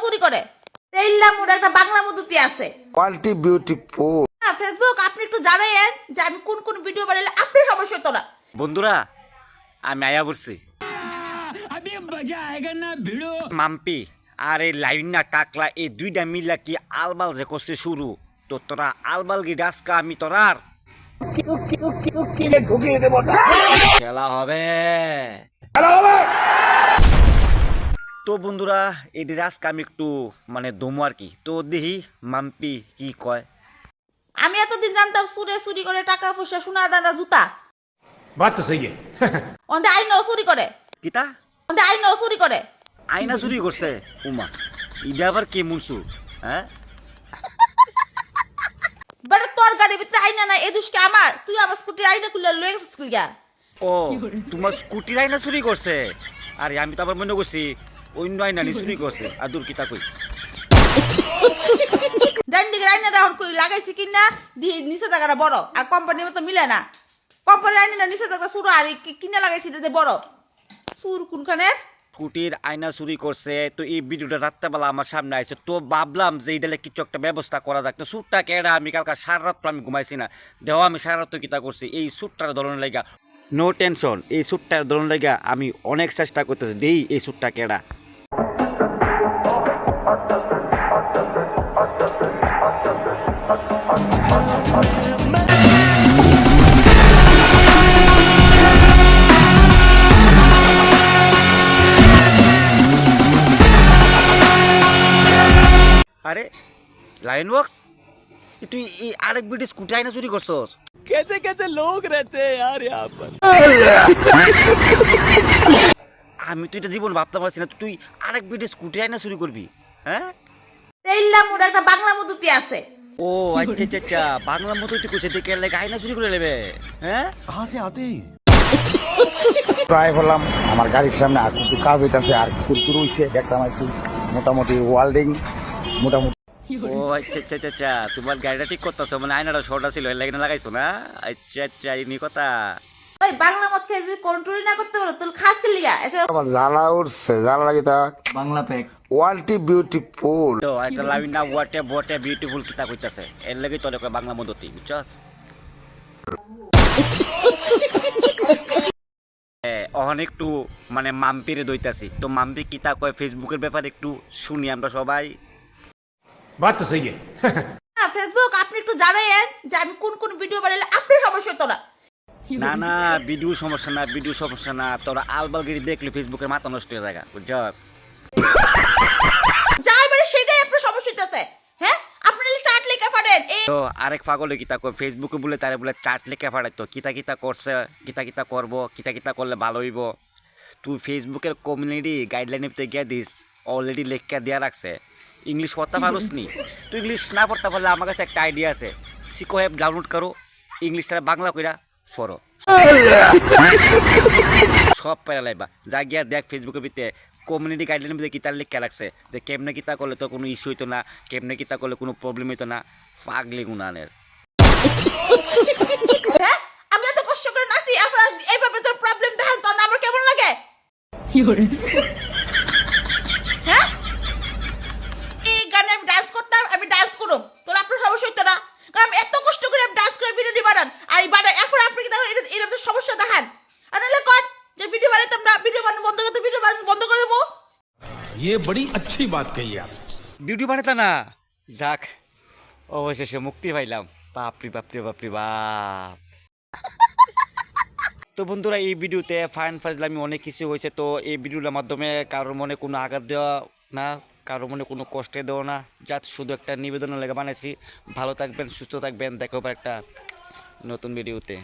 চুরি করে তেইল্লা মোড় একটা বাংলা মধুতি আছে কোয়ালিটি বিউটিফুল। ফেসবুক আপনি একটু জানাইয়েন যে আমি কোন কোন ভিডিও বানাইলে আপনি সমস্যা হতো না। বন্ধুরা আমি আয়া বলছি মাম্পি আর এই লাইনা টাকলা এই দুইটা মিলা কি আলবাল যে করছে শুরু তো তোরা আলবাল কি ডাসকা আমি তোরার খেলা হবে তো বন্ধুরা এই আজকে আমি একটু মানে দমু আর কি তো দেখি মাম্পি কি কয়। আমি এতদিন জানতাম চুরি করে টাকা পয়সা সোনা দানা জুতা बात तो सही है অন্ধে আইনাও চুরি করে কিতা অন্ধে আইনাও চুরি করে আইনা চুরি করছে উমা ইডা আবার কে মুনসু হ্যাঁ বাট তোর গাড়ির ভিতরে আইনা না এই দুষ্কে আমার তুই আমার স্কুটি আইনা খুলে লয়ে গেছিস কই গা ও তোমার স্কুটির আইনা চুরি করছে আরে আমি তো আবার মনে করছি অন্য আইনা নি চুরি করছে আর দূর কিতা কই ডান দিকে আইনা রাউন্ড কই লাগাইছি কিনা দি নিচে জায়গাটা বড় আর কোম্পানির মতো মিলে না কোম্পানির আইনা নিচে জায়গা ছোট আর কিনা লাগাইছি এটা বড় সুর কোনখানে স্কুটির আয়না চুরি করছে তো এই ভিডিওটা রাত্রেবেলা আমার সামনে আসছে তো ভাবলাম যে এইদালে কিছু একটা ব্যবস্থা করা যাক তো স্যুটটা কেডা আমি কালকে সারা রাত আমি ঘুমাইছি না দেওয়া আমি সারা রাত কিতা করছি এই স্যুটটার ধরনের লাগা নো টেনশন এই স্যুটটার ধরনের লাগা আমি অনেক চেষ্টা করতেছি দেই এই স্যুটটা কেডা আরে লাইন ওয়ার্কস তুই এই আরেক বিটি স্কুটি আইনা চুরি করছস कैसे कैसे लोग रहते हैं यार यहाँ पर আমি তো এটা জীবন ভাবতে পারছি না তুই আরেক বিটি স্কুটি আইনা চুরি করবি হ্যাঁ তেইল্লা মোড় একটা বাংলা মধুতি আছে ও আচ্ছা আচ্ছা আচ্ছা বাংলা মতো তুই কোচে দেখে লাগে আইনা চুরি করে নেবে হ্যাঁ कहाँ से आते हैं প্রায় বললাম আমার গাড়ির সামনে আর কিছু কাজ হইতাছে আর কুরকুর হইছে দেখলাম আইছি মোটামুটি ওয়ার্ল্ডিং মোটামুটি। ও আচ্ছা আচ্ছা আচ্ছা আচ্ছা তোমার গাড়িটা ঠিক করতেছো মানে আয়নাটা শর্টটা ছিল এর লাগে না লাগাইছো না আচ্ছা আচ্ছা এই নিয়ে কথা ওই বাংলা মত খেয়ে যদি কন্ট্রোল না করতে পারো তোর খাস কে লিয়া এটা আমার জ্বালা উঠছে জ্বালা লাগে তা বাংলা প্যাক কোয়ালিটি বিউটিফুল। তো এটা লাভিনা ওয়াটে বটে বিউটিফুল কিতা কইতাছে এর লাগে তোর বাংলা মদতি বুঝছস অনেক একটু মানে মাম্পিরে দইতাছি তো মাম্পি কিতা কয় ফেসবুকের ব্যাপারে একটু শুনি আমরা সবাই बात तो सही है ফেসবুক আপনি একটু জানাইয়েন যে আমি কোন কোন ভিডিও বানাইলে আপনি সমস্যা হতো না। না না ভিডিও সমস্যা না ভিডিও সমস্যা না তোরা আলবালগিরি দেখলে ফেসবুকের মাথা নষ্ট হয়ে যায় বুঝছস যাই মানে সেটাই আপনার সমস্যা হইতাছে হ্যাঁ আপনি চাট লেখা পারেন এই তো আরেক পাগল কিতা কয় ফেসবুকে বলে তারে বলে চাট লেখা ফাড়াইতো কিতা কিতা করছে কিতা কিতা করবো কিতা কিতা করলে ভালো হইব তুই ফেসবুকের কমিউনিটি গাইডলাইনের ভিতরে গিয়ে দিস অলরেডি লেখা দেওয়া রাখছে ইংলিশ পড়তে পারোস নি তুই ইংলিশ না পড়তে পারলে আমার কাছে একটা আইডিয়া আছে সিকো অ্যাপ ডাউনলোড করো ইংলিশটা বাংলা কইরা পড়ো সব পেরা লাইবা যা গিয়া দেখ ফেসবুকের ভিতরে কমিউনিটি গাইডলাইনের ভিতরে কিতার লেখা রাখছে যে কেমনে কিতা করলে তো কোনো ইস্যু হইতো না কেমনে কিতা করলে কোনো প্রবলেম হইতো না পাগলি গুনানের হ্যাঁ আমি এত কষ্ট করে নাচি আপনার এইভাবে তোর প্রবলেম দেখেন তোর আমার কেমন লাগে হ্যাঁ এই গানে আমি ডান্স করতাম আমি ডান্স করুম তোর আপনার সমস্যা হইতো না কারণ আমি এত কষ্ট করে আমি ডান্স করে ভিডিও বানান আর এই বানাই এখন আপনি কি দেখেন এরকম সমস্যা দেখান আর নাহলে কর যে ভিডিও বানাইতাম না ভিডিও বানানো বন্ধ করতে ভিডিও বানানো বন্ধ করে দেবো ये बड़ी अच्छी बात कही आप ভিডিও বানাতা না যাক অবশেষে মুক্তি পাইলাম বাপরি বাপরি বাপরি বাপ তো বন্ধুরা এই ভিডিওতে ফাইন ফাজলামি অনেক কিছু হয়েছে তো এই ভিডিওটার মাধ্যমে কারোর মনে কোনো আঘাত দেওয়া না কারোর মনে কোনো কষ্টে দেওয়া না জাস্ট শুধু একটা নিবেদনের লেগে বানাইছি ভালো থাকবেন সুস্থ থাকবেন দেখো একটা নতুন ভিডিওতে।